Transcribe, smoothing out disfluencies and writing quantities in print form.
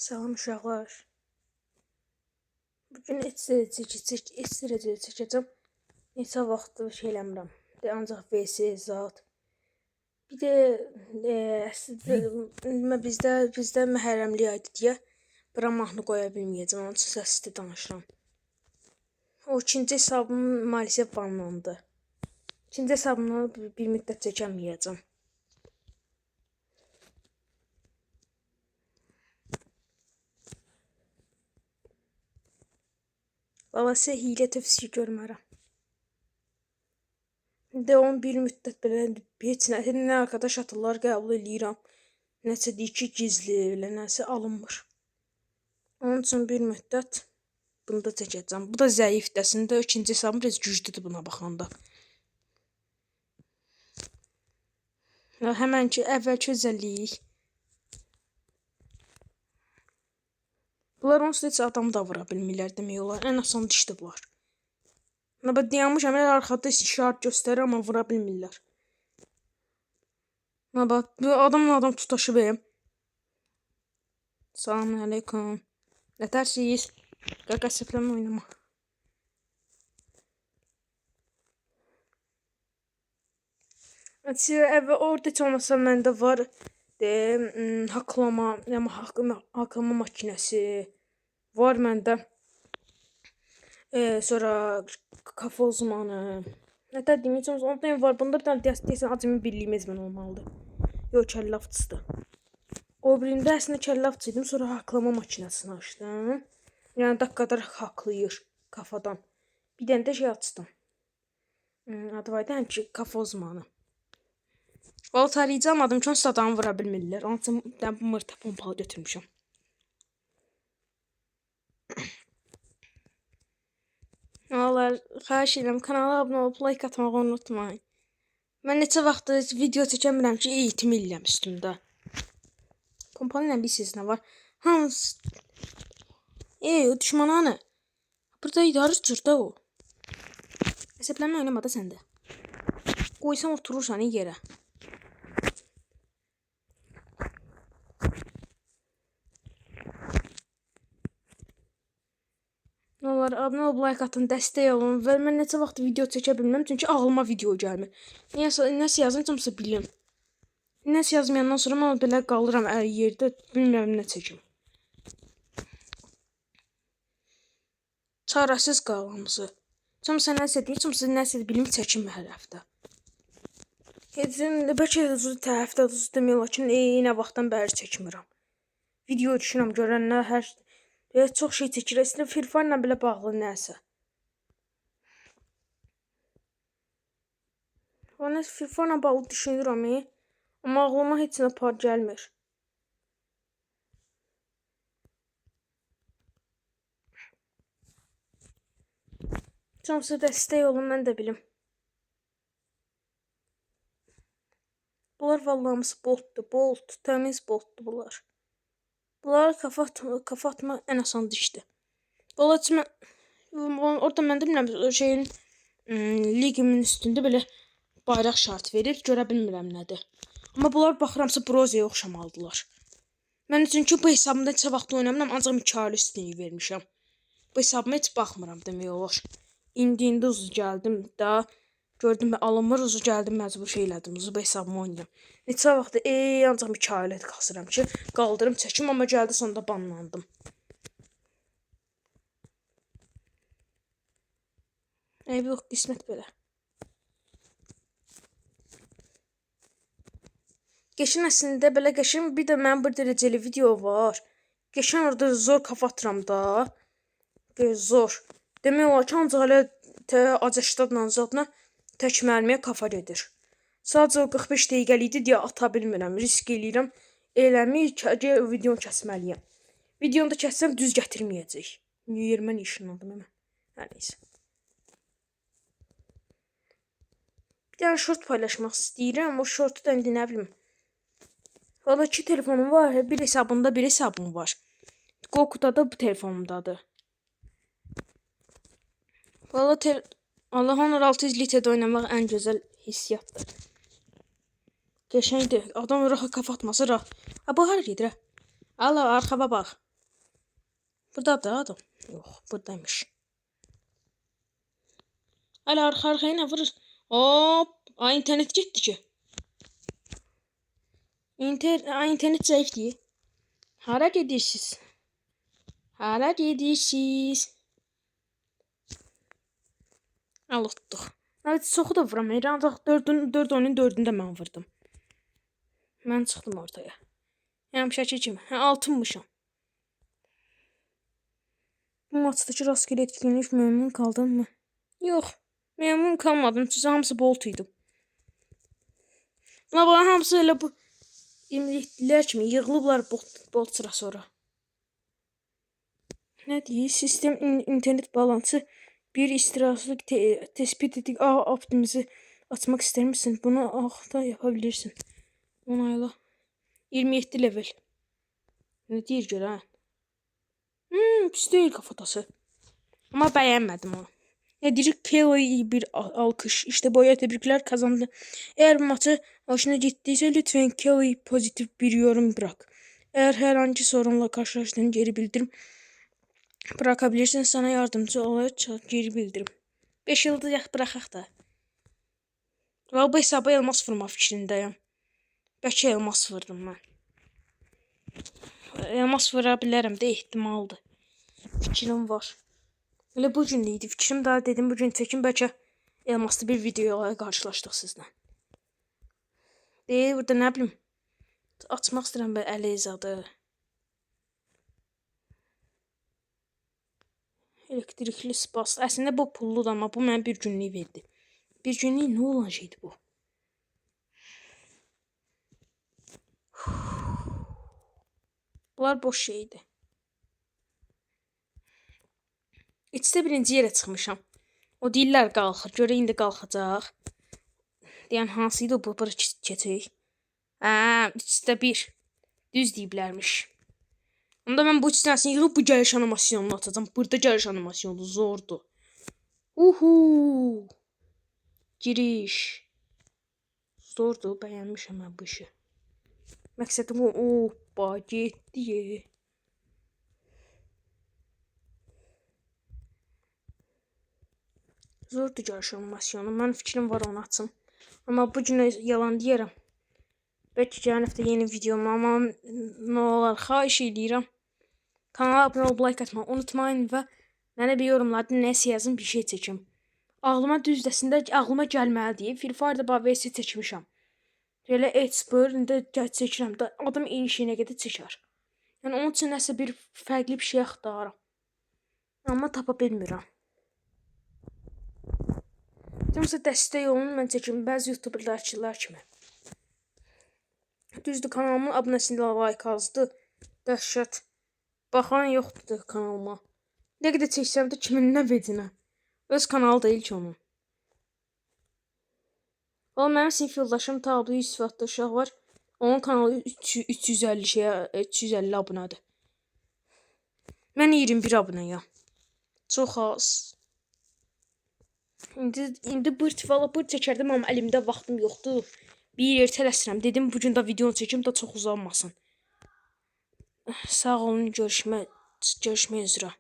Salam uşaqlar. Bugün ekstra çəkəcəm. Neçə vaxtdır şey eləmirəm. Ancaq VS zat. Bir də əslində bizdə məhərrəmlik aydı deyə bura mahnı qoya bilməyəcəm. Onun üçün səsli danışıram. O ikinci hesabım maalesef banlandı. İkinci hesabımı bir müddət çəkəməyəcəm. Babası hiylə tövsiyə görmərəm. De onun bir müddət belə heç nə arkadaş atırlar qəbul eləyirəm. Nəsə deyir ki gizli, elə nəsə alınmır. Onun üçün bir müddət bunu da çəkəcəm. Bu da zəif dəsində, ikinci hesabım biraz güclüdür buna baxanda. Həmənki əvvəlki özəllik. Bunlar onsuz heç adam da vura bilmirlər demək olar. Ən asan dişdir bunlar. Mən dayanmışam, elə arxada işaret göstərir, amma vura bilmirlər. Bax, adamla adam tutaşıb. Salam əleykum. Nətərsiz? Qaqasıqlama oynama. Orada heç olmasa məndə var haqlama makinəsi. Var məndə. Sonra kafa uzmanı. Nətər deyim, heç olmasa ondan var. Bunda bir dənə deyəsən acemi birliyi mezmun olmalıdır. Yox, kəlləfçısıdır. O birində əslində kəlləfçı idim, sonra haqlama makinəsini açdım. Yəni dəqiqədar haqlayır kafadan. Bir dənə də şey açdım. Adı var idi ki, kafa uzmanı. Valla tarayıcı almadım ki, onsuz adamı vura bilmirlər. Onun üçün bu mırta pompalı götürmüşəm. Valla xahiş edirəm, kanala abunə olub like atmağı unutmayın. Mən neçə vaxtdır video çəkəmirəm ki, eğitim eləyəm üstümdə. Pompalı ilə bir ses nə var? Hans. O düşman hanı? Burada idarə cırda o. Əsəblənmə oynamada səndə. Qoysan oturursan yerə. Onlar abunə olub like atın, dəstək olun və mən neçə vaxt video çəkə bilmirəm çünki ağlıma video gəlmir. Nəsə yazıncamsa bilim. Nəsə yazmayandan sonra mən belə qalıram yerdə, bilmirəm nə çəkim. Çarəsiz qalamısı. Çımsa nəsə deyir, çımsa nəsə bilim çəkim hər həftə. Bəlkə həftə demək olar ki, nə vaxtdan bəri çəkmirəm. Video düşünürəm görənlər hər çox şey çəkir. Əslində firfarla belə bağlı nəsə. Ona firfarla bağlı düşünürəm, amma ağlıma heç nə par gəlmir. Çomsa dəstək olun, mən də bilim. Bunlar vallahamız boltdur, təmiz boltdur bunlar. Bunlar kafa atma ən asan dişdir. Dolayısıyla orada mən də bilmirəm şeyin ligimin üstündə belə bayraq şart verir, görə bilmirəm nədir. Amma bunlar baxıramsa brozaya oxşamalıdırlar. Mən çünki bu hesabımda heç vaxt oynamıram, ancaq mükəmməl üstünlüyü vermişəm. Bu hesabıma heç baxmıram demək olar. İndi uzun gəldim da gördüm alınmır, uzun gəldim məcbur şey elədim, uzun bu hesabımı oynayıram. Neçə vaxt ancaq mükəmməl kasıram ki, qaldırım çəkim, amma gəldi sonunda banlandım. Yox, qismət belə. Geçən əslində belə qəşəng bir də mənim bir dərəcəli video var. Geçən orada zor kafa atıram da. Zor. Demək olar ki, ancaq elə acışdadla zadla tək mərmiyə kafa gedir. Sadəcə 45 dəqiqəlik idi deyə ata bilmirəm. Risk eləyirəm. Eləmir ki, videonu kəsməliyəm. Videonu da kəssəm düz gətirməyəcək. Yerimə işinladım hemen. Hər neysə. Bir dənə short paylaşmaq istəyirəm. O shortu da indi nə bilim. Valla 2 telefonum var. Bir hesabımda bir hesabım var. Goku'da da bu telefonumdadır. Valla Allah Honor 600 litrdə oynamaq ən gözəl hissiyatdır. Qəşəngdir. Adam rahat kafa atması rahat. Bu hara gedir? Allah arxaba bax. Burada da adam. Yox, buradaymış. Hala arxa-arxaya nə vurur? Hop! Ay, internet getdi ki. İnternet zəifdir. Hara gedirsiniz? Hara gedirsiniz? Alotduq. Evet, çoxu da vuramıram. Ancaq 4 oyunun 4-ünü də mən vurdum. Mən çıxdım ortaya. Həmişəki kimi. 6-mışam. Bu maçdakı rastgele etkinlik məmnun qaldınmı? Yox. Məmnun kalmadım. Çünki hamısı bolt idi. Buna bana hamısı elə bu 27'lər kimi yığılıblar bolt sıra sonra. Ne deyir? Sistem internet balansı bir istirasızlık tespit ettik. Optimizi açmak ister misin? Bunu da yapabilirsin. Onayla. 27 level. Ne deyir görə? Pis değil kafatası. Ama beğenmedim onu. Ne diyecek? Kelo'ya bir alkış. İşte boya tebrikler kazandı. Eğer maçı hoşuna gittiyse lütfen Kelo'ya pozitif bir yorum bırak. Eğer herhangi sorunla karşılaştığın geri bildirim bırakabilirsin. Sana yardımcı olacak geri bildirim. 5 yıldız bırakaq da. Ve bu hesaba elmas vurma fikrindəyim. Bəlkə elmas vurdum mən. Elmas vura bilərəm də ehtimaldır. Fikrim var. Elə bu gün idi. Fikrim daha dedim bu gün çəkim bəlkə elmaslı bir videoya qarşılaşdıq sizlə. Deyir burada nə bilim. Açmaq istəyirəm belə Əlizadı. Elektrikli spas. Əslində bu pulludur amma bu mənə bir günlük verdi. Bir günlük nə olan şeydi bu? Bunlar boş şeydi. İçdə birinci yerə çıxmışam. O deyirlər qalxır. Görə indi qalxacaq. Deyən hansıydı bu? Bura keçək. İçdə bir. Düz deyiblərmiş. Onda mən bu içdəsini yığıb bu gəliş animasyonunu atacağım. Burada gəliş animasyonu zordur. Uhu. Giriş. Zordur. Bəyənmişəm mən bu işi. Məqsədim o. Hoppa getdi. Zordur gəliş animasyonu. Mən fikrim var onu açım. Amma bu gün yalan deyirəm. Bəlkə gələn həftə yeni videom amma nə olar xahiş edirəm. Kanala abunə olub like atmayı unutmayın və mənə bir yorumlarda nəsə yazın bir şey çəkim. Ağlıma düzdəsində ağlıma gəlməlidir. Free Fire'da BVS çəkmişəm. Belə expert indi çəkirəm də adam eyni şeyinə qədər çəkər. Yəni onun üçün nəsə bir fərqli bir şey axtarıram. Amma tapa bilmirəm. Kimsə dəstək olun mən çəkim bəzi YouTuberlar kimi. Düzdür kanalımın abunəsində like azdı. Dəhşət. Baxan yoxdur kanalıma. Nə qədər çəksəm də kimin nə vedinə. Öz kanalı deyil ki onun. Oğlum mənim sinif yoldaşım Tablo 100 fatlı uşaq var. Onun kanalı 350 abunədir. Mən 21 abunəyəm. Çox az. İndi bırt çəkərdim amma əlimdə vaxtım yoxdur. Bir yer tələsirəm. Dedim bugün də videonu çəkim də çox uzanmasın. Sağ olun, görüşmək üzrə.